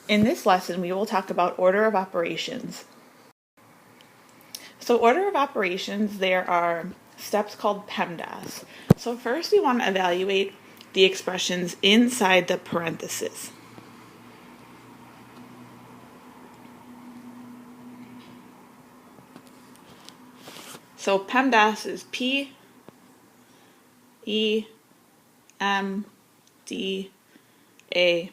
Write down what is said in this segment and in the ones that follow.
In this lesson, we will talk about order of operations. So order of operations, there are steps called PEMDAS. So first we want to evaluate the expressions inside the parentheses. So PEMDAS is P, E, M, D, A,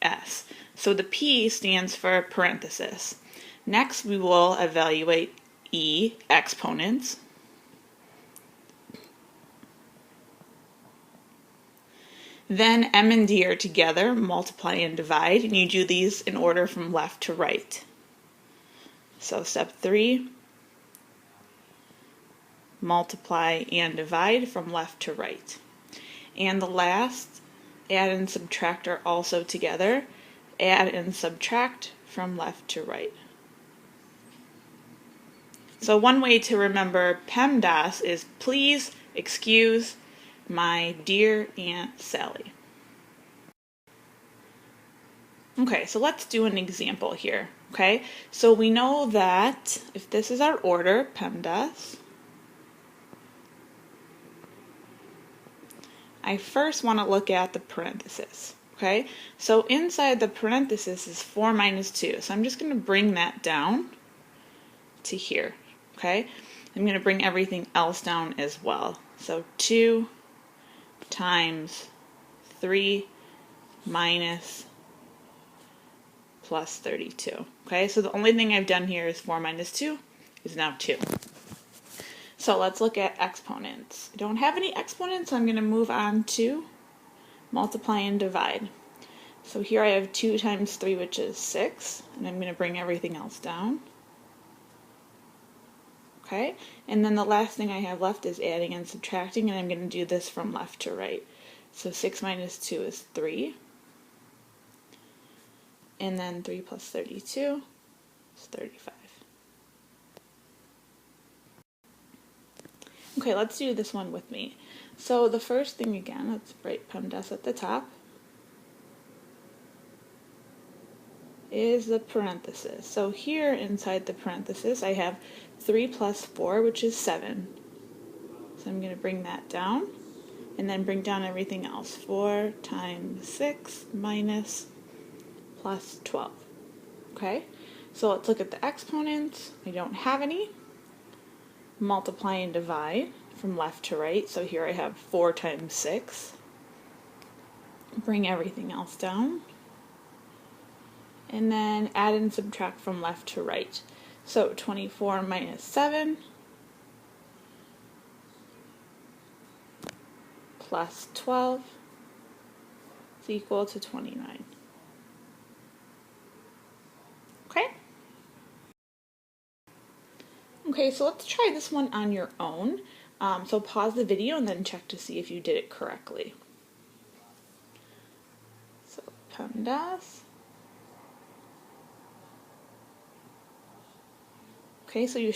S. So the P stands for parenthesis. Next we will evaluate E, exponents. Then M and D are together, multiply and divide, and you do these in order from left to right. So step 3, multiply and divide from left to right. And the last, add and subtract are also together, add and subtract from left to right. So one way to remember PEMDAS is please excuse my dear Aunt Sally. Okay, so let's do an example here. Okay, so we know that if this is our order, PEMDAS, I first want to look at the parenthesis. Okay, so inside the parenthesis is 4 minus 2. So I'm just going to bring that down to here. Okay, I'm going to bring everything else down as well. So 2 times 3 minus plus 32. Okay, so the only thing I've done here is 4 minus 2 is now 2. So let's look at exponents. I don't have any exponents, so I'm going to move on to multiply and divide. So here I have 2 times 3, which is 6, and I'm going to bring everything else down. Okay, and then the last thing I have left is adding and subtracting, and I'm going to do this from left to right. So 6 minus 2 is 3, and then 3 plus 32 is 35. Okay, let's do this one with me. So the first thing again, let's write PEMDAS at the top, is the parenthesis. So here inside the parenthesis I have 3 plus 4, which is 7. So I'm going to bring that down and then bring down everything else. 4 times 6 minus plus 12. Okay, so let's look at the exponents. I don't have any. Multiply and divide from left to right. So here I have 4 times 6. Bring everything else down. And then add and subtract from left to right. So 24 minus 7 plus 12 is equal to 29. Okay? Okay, so let's try this one on your own. So pause the video and then check to see if you did it correctly. So PEMDAS. Okay, so you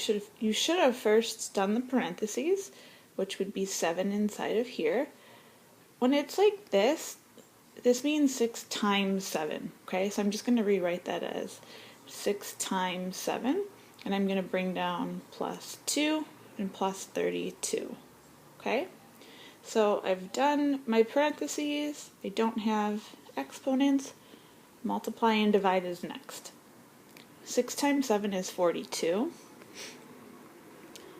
should have first done the parentheses, which would be 7 inside of here. When it's like this means 6 times 7. Okay, so I'm just going to rewrite that as 6 times 7, and I'm going to bring down plus 2 and plus 32. Okay, so I've done my parentheses. I don't have exponents. Multiply and divide is next. 6 times 7 is 42.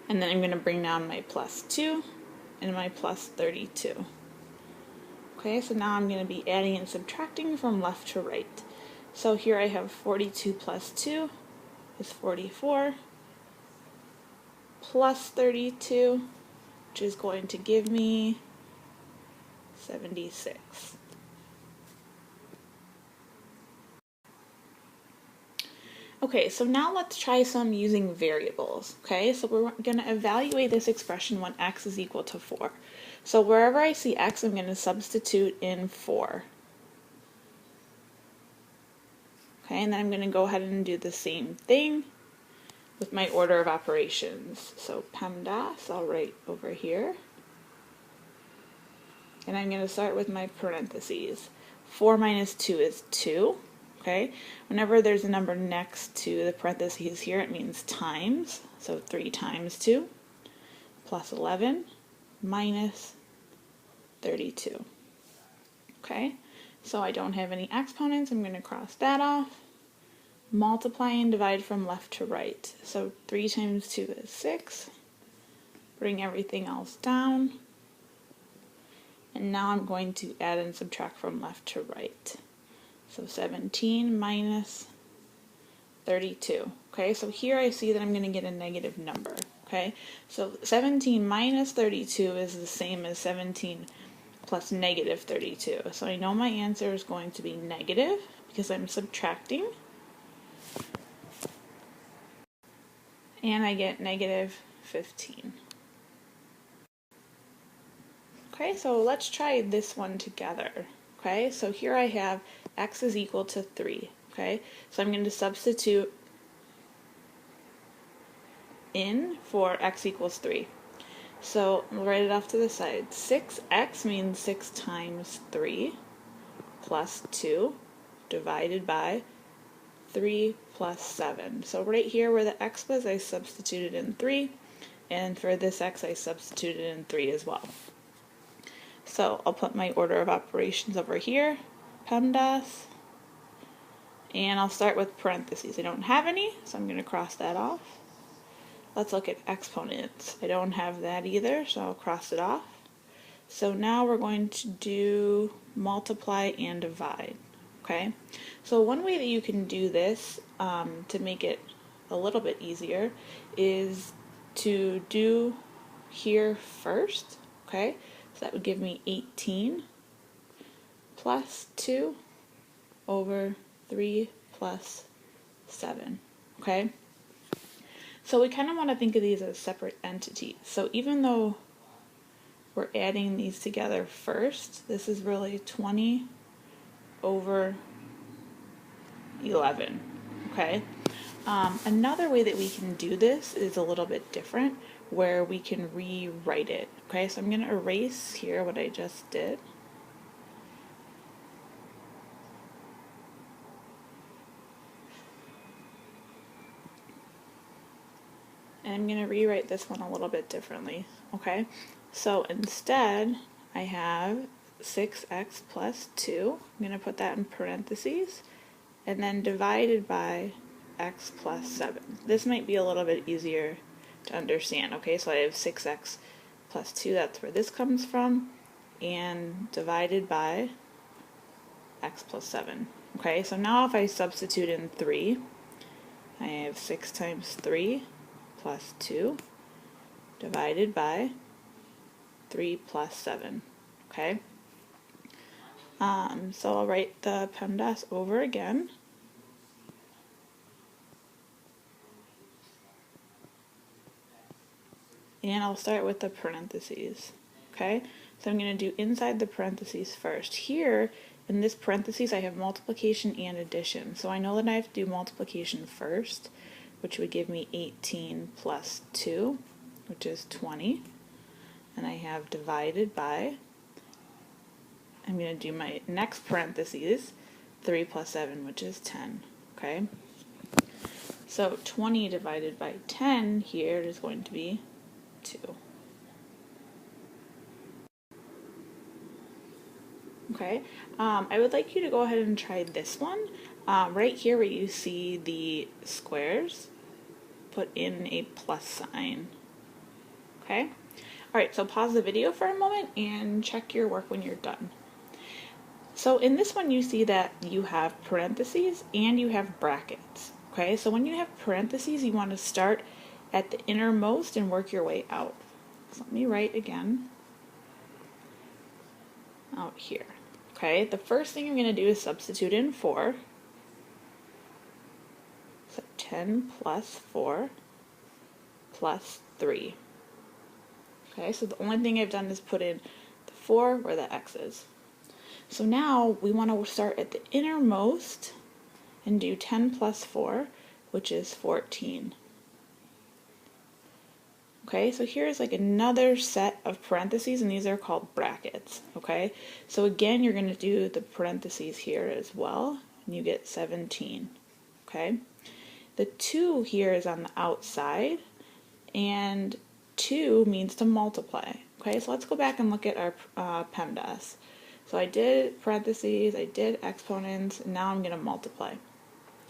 And then I'm going to bring down my plus 2 and my plus 32. Okay, so now I'm going to be adding and subtracting from left to right. So here I have 42 plus 2 is 44, plus 32, which is going to give me 76. Okay, so now let's try some using variables. Okay, so we're going to evaluate this expression when x is equal to 4. So wherever I see x, I'm going to substitute in 4. Okay, and then I'm going to go ahead and do the same thing with my order of operations. So PEMDAS, I'll write over here. And I'm going to start with my parentheses. 4 minus 2 is 2. okay? Whenever there's a number next to the parentheses here, it means times. So 3 times 2 plus 11 minus 32. Okay, so I don't have any exponents. I'm going to cross that off. Multiply and divide from left to right. So 3 times 2 is 6. Bring everything else down. And now I'm going to add and subtract from left to right. So 17 minus 32. Okay, so here I see that I'm going to get a negative number. Okay, so 17 minus 32 is the same as 17 plus negative 32. So I know my answer is going to be negative because I'm subtracting. And I get negative 15. Okay, so let's try this one together. Okay, so here I have x is equal to 3. Okay, so I'm going to substitute in for x equals 3. So we'll write it off to the side. 6x means 6 times 3 plus 2 divided by 3 plus 7. So right here where the x was, I substituted in 3, and for this x I substituted in 3 as well. So I'll put my order of operations over here, PEMDAS, and I'll start with parentheses. I don't have any, so I'm going to cross that off. Let's look at exponents. I don't have that either, so I'll cross it off. So now we're going to do multiply and divide. Okay, so one way that you can do this to make it a little bit easier is to do here first. Okay, so that would give me 18 plus 2 over 3 plus 7. Okay, so we kind of want to think of these as separate entities. So even though we're adding these together first, this is really 20 over 11. Okay. Another way that we can do this is a little bit different, where we can rewrite it. Okay, so I'm going to erase here what I just did. And I'm going to rewrite this one a little bit differently. Okay, so instead I have 6x plus 2. I'm going to put that in parentheses, and then divided by x plus 7. This might be a little bit easier to understand. Okay, so I have 6x plus 2, that's where this comes from, and divided by x plus 7. Okay, so now if I substitute in 3, I have 6 times 3 plus 2 divided by 3 plus 7. Okay, so I'll write the PEMDAS over again. And I'll start with the parentheses. Okay, so I'm going to do inside the parentheses first. Here in this parentheses I have multiplication and addition. So I know that I have to do multiplication first, which would give me 18 plus 2, which is 20. And I have divided by, I'm going to do my next parentheses, 3 plus 7, which is 10. Okay, so 20 divided by 10 here is going to be 2. Okay, I would like you to go ahead and try this one. Right here where you see the squares, put in a plus sign. Okay, alright, so pause the video for a moment and check your work when you're done. So in this one you see that you have parentheses and you have brackets. Okay, so when you have parentheses you want to start at the innermost and work your way out. So let me write again out here. Okay, the first thing I'm going to do is substitute in 4. So 10 plus 4 plus 3. Okay, so the only thing I've done is put in the 4 where the x is. So now we want to start at the innermost and do 10 plus 4, which is 14. Okay, so here's like another set of parentheses, and these are called brackets. Okay, so again you're going to do the parentheses here as well. and you get 17, okay? The 2 here is on the outside, and 2 means to multiply, okay? So let's go back and look at our PEMDAS. So I did parentheses, I did exponents, and now I'm going to multiply.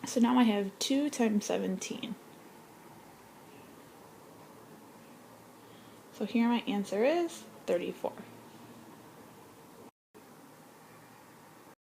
So now I have 2 times 17. So here my answer is 34.